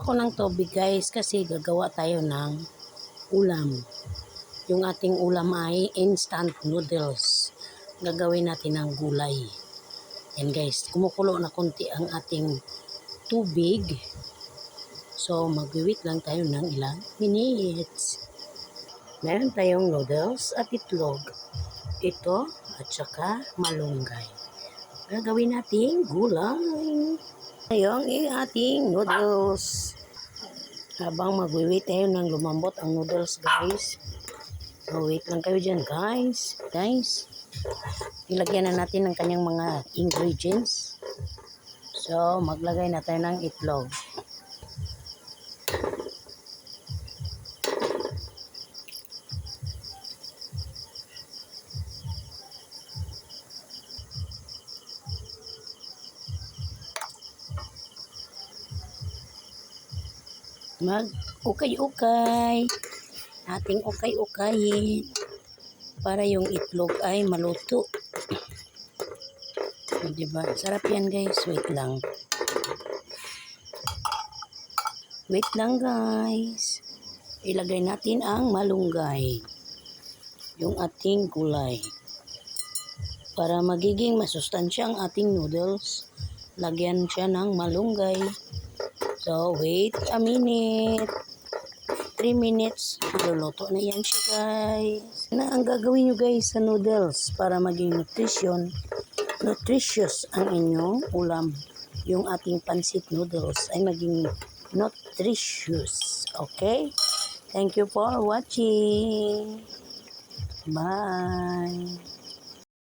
ako ng tubig guys kasi gagawa tayo ng ulam. Yung ating ulam ay instant noodles. Gagawin natin ng gulay. Yan guys, kumukulo na konti ang ating tubig. So magwi-wait lang tayo ng ilang minutes. Meron tayong noodles at itlog. Ito at saka malunggay. Gagawin natin gulay. Yung ating noodles. Habang magwi-wait tayo ng lumambot ang noodles guys. So wait lang kayo dyan guys. Ilagyan na natin ng kanyang mga ingredients. So maglagay na tayo ng itlog. Mag-ukay-ukay. Ating ukay-ukayin para yung itlog ay maluto. So, diba? Sarap yan guys. Wait lang. Wait lang guys. Ilagay natin ang malunggay. Yung ating gulay. Para magiging masustansya ang ating noodles, lagyan siya ng malunggay. So, wait a minute. 3 minutes. Luluto na yan siya guys. Na ang gagawin nyo guys sa noodles para maging nutritious ang inyong ulam. Yung ating pancit noodles ay maging nutritious. Okay? Thank you for watching. Bye.